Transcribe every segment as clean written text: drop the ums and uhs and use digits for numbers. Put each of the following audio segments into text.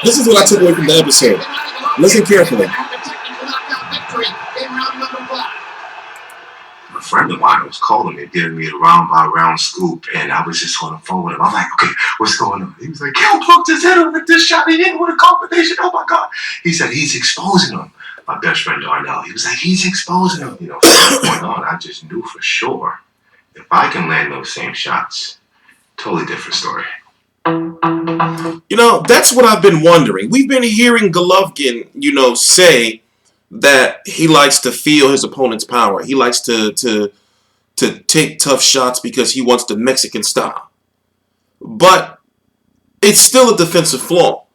This is what I took away from the episode. Listen carefully. A friend of mine was calling me, giving me a round by round scoop, and I was just on the phone with him. I'm like, okay, what's going on? He was like, Kel Brook just hit him with this shot. He hit him with a combination. Oh my God. He said he's exposing him. My best friend Darnell, he was like, he's exposing him. You know, from that point on, I just knew for sure if I can land those same shots, totally different story. You know, that's what I've been wondering. We've been hearing Golovkin, say that he likes to feel his opponent's power. He likes to take tough shots because he wants the Mexican style. But it's still a defensive flaw.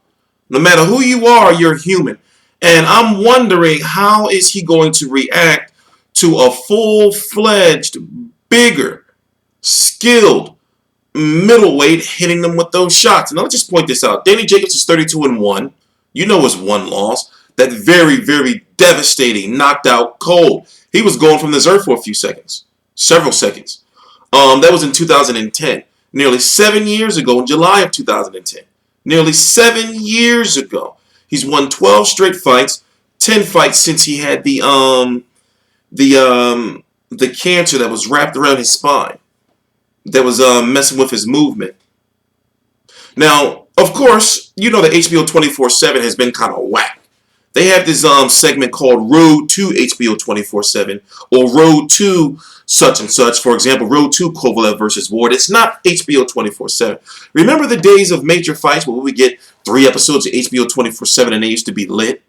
No matter who you are, you're human. And I'm wondering, how is he going to react to a full-fledged, bigger, skilled middleweight hitting them with those shots? And I'll just point this out. Danny Jacobs is 32-1. You know his one loss. That very, very devastating, knocked out cold. He was going from this earth for a few seconds. Several seconds. That was in 2010. Nearly 7 years ago, in July of 2010. Nearly 7 years ago. He's won 12 straight fights. 10 fights since he had the cancer that was wrapped around his spine. That was messing with his movement. Now, of course, you know that HBO 24/7 has been kind of whack. They have this segment called Road to HBO 24/7 or Road to such and such. For example, Road to Kovalev versus Ward. It's not HBO 24/7. Remember the days of major fights where we would get 3 episodes of HBO 24/7 and they used to be lit?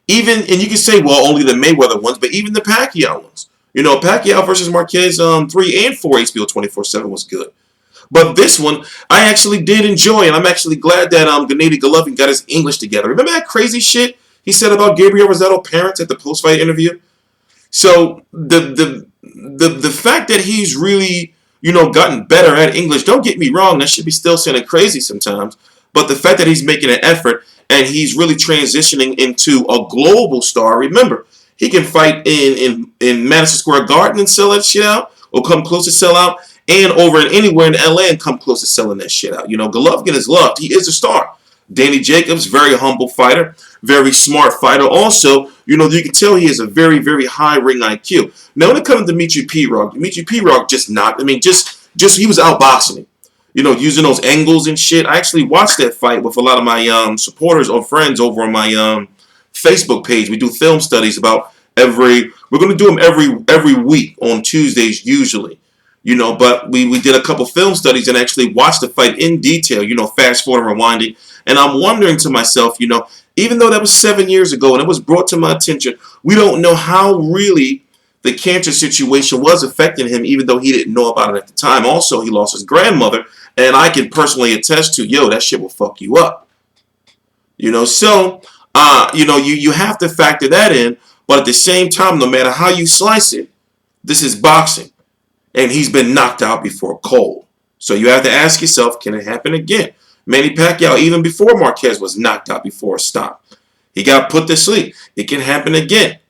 And you can say, well, only the Mayweather ones, but even the Pacquiao ones. You know, Pacquiao versus Marquez 3 and 4 HBO 24/7 was good. But this one, I actually did enjoy, and I'm actually glad that Gennady Golovkin got his English together. Remember that crazy shit he said about Gabriel Rosado parents at the post-fight interview? So the fact that he's really, gotten better at English, don't get me wrong, that should be still sounding crazy sometimes. But the fact that he's making an effort and he's really transitioning into a global star, remember, he can fight in Madison Square Garden and sell that shit out, or come close to sell out, and over in anywhere in LA and come close to selling that shit out. Golovkin is loved. He is a star. Danny Jacobs, very humble fighter, very smart fighter. Also, you can tell he has a very, very high ring IQ. Now, when it comes to Dimitri Pirog just knocked. Just he was outboxing him. Using those angles and shit. I actually watched that fight with a lot of my supporters or friends over on my Facebook page. We do film studies about we're going to do them every week on Tuesdays usually. But we did a couple film studies and actually watched the fight in detail, fast forward and rewinding. And I'm wondering to myself, even though that was 7 years ago and it was brought to my attention, we don't know how really the cancer situation was affecting him, even though he didn't know about it at the time. Also, he lost his grandmother, and I can personally attest to, that shit will fuck you up. So, you have to factor that in, but at the same time, no matter how you slice it, this is boxing. And he's been knocked out before cold. So you have to ask yourself, can it happen again? Manny Pacquiao, even before Marquez, was knocked out before a stop. He got put to sleep. It can happen again.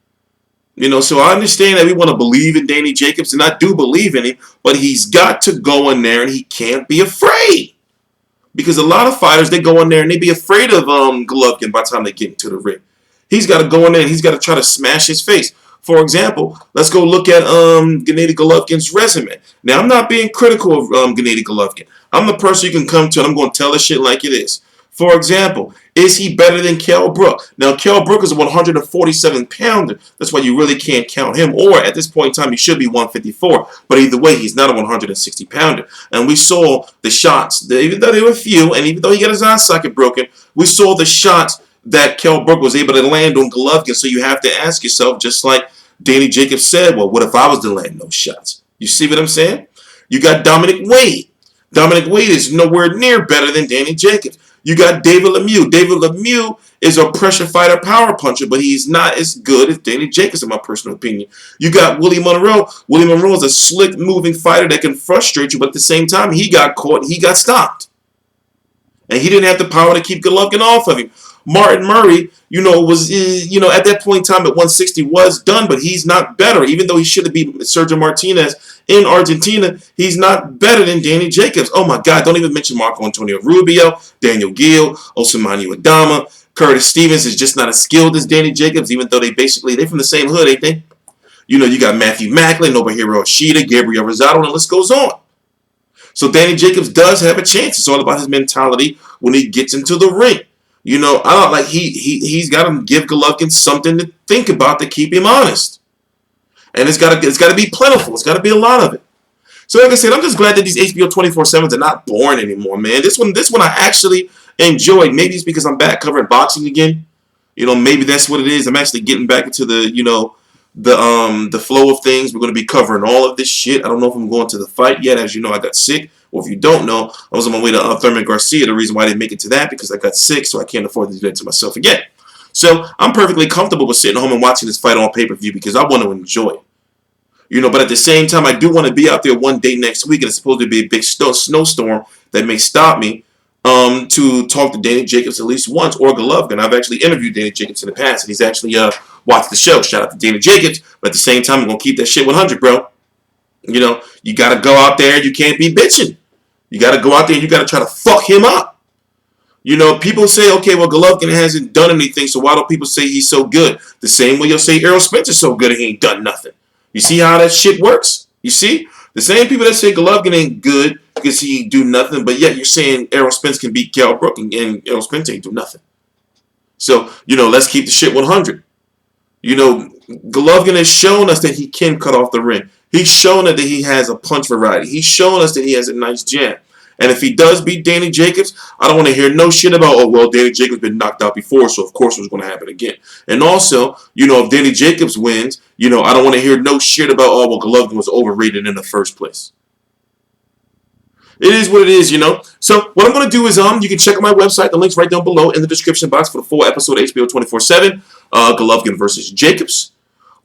So I understand that we want to believe in Danny Jacobs, and I do believe in him, but he's got to go in there and he can't be afraid. Because a lot of fighters, they go in there and they be afraid of Golovkin by the time they get into the ring. He's got to go in there and he's got to try to smash his face. For example, let's go look at Gennady Golovkin's resume. Now, I'm not being critical of Gennady Golovkin. I'm the person you can come to and I'm going to tell this shit like it is. For example, is he better than Kell Brook? Now, Kell Brook is a 147-pounder. That's why you really can't count him. Or at this point in time, he should be 154. But either way, he's not a 160-pounder. And we saw the shots, even though they were few, and even though he got his eye socket broken, we saw the shots that Kell Brook was able to land on Golovkin. So you have to ask yourself, just like Danny Jacobs said, well, what if I was to land those shots? You see what I'm saying? You got Dominic Wade. Dominic Wade is nowhere near better than Danny Jacobs. You got David Lemieux. David Lemieux is a pressure fighter, power puncher, but he's not as good as Danny Jacobs, in my personal opinion. You got Willie Monroe. Willie Monroe is a slick-moving fighter that can frustrate you, but at the same time, he got caught and he got stopped. and he didn't have the power to keep Golovkin off of him. Martin Murray, was at that point in time at 160 was done, but he's not better. Even though he should have beat Sergio Martinez in Argentina, he's not better than Danny Jacobs. Oh my God! Don't even mention Marco Antonio Rubio, Daniel Gill, Ousmane Adama. Curtis Stevens is just not as skilled as Danny Jacobs, even though they're from the same hood, ain't they? You got Matthew Macklin, Nobuhiro Ishida, Gabriel Rosado, and the list goes on. So Danny Jacobs does have a chance. It's all about his mentality when he gets into the ring. I don't like he's got to give Golovkin something to think about to keep him honest, and it's got to be plentiful. It's got to be a lot of it. So like I said, I'm just glad that these HBO 24/7s are not boring anymore, man. This one I actually enjoyed. Maybe it's because I'm back covering boxing again. Maybe that's what it is. I'm actually getting back into the flow of things. We're going to be covering all of this shit. I don't know if I'm going to the fight yet. As you know, I got sick. Or if you don't know, I was on my way to Thurman Garcia. The reason why I didn't make it to that because I got sick, so I can't afford to do that to myself again. So I'm perfectly comfortable with sitting home and watching this fight on pay-per-view because I want to enjoy it. But at the same time, I do want to be out there one day next week, and it's supposed to be a big snowstorm that may stop me to talk to Danny Jacobs at least once, or Golovkin. I've actually interviewed Danny Jacobs in the past, and he's actually watched the show. Shout out to Danny Jacobs. But at the same time, I'm going to keep that shit 100, bro. You got to go out there. You can't be bitching. You got to go out there and you got to try to fuck him up. People say, okay, well, Golovkin hasn't done anything, so why don't people say he's so good? The same way you'll say Errol Spencer's so good and he ain't done nothing. You see how that shit works? You see? The same people that say Golovkin ain't good because he do nothing, but yet you're saying Errol Spence can beat Kell Brook and Errol Spence ain't do nothing. So, let's keep the shit 100. Golovkin has shown us that he can cut off the ring. He's shown us that he has a punch variety. He's shown us that he has a nice jab. And if he does beat Danny Jacobs, I don't want to hear no shit about, oh, well, Danny Jacobs been knocked out before, so of course it was going to happen again. And also, if Danny Jacobs wins, I don't want to hear no shit about, oh, well, Golovkin was overrated in the first place. It is what it is, So what I'm going to do is you can check out my website. The link's right down below in the description box for the full episode of HBO 24/7, Golovkin versus Jacobs.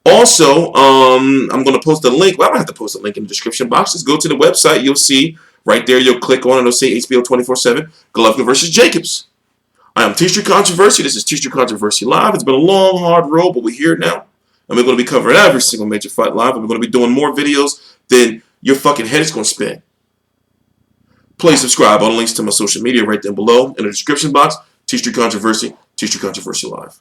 Also, I'm going to post a link. Well, I don't have to post a link in the description box. Just go to the website. You'll see right there. You'll click on it. It'll say HBO 24/7, Golovkin versus Jacobs. I am T Street Controversy. This is T Street Controversy Live. It's been a long, hard road, but we're here now. And we're going to be covering every single major fight live. And we're going to be doing more videos than your fucking head is going to spin. Please subscribe. All the links to my social media right down below in the description box. T Street Controversy, T Street Controversy Live.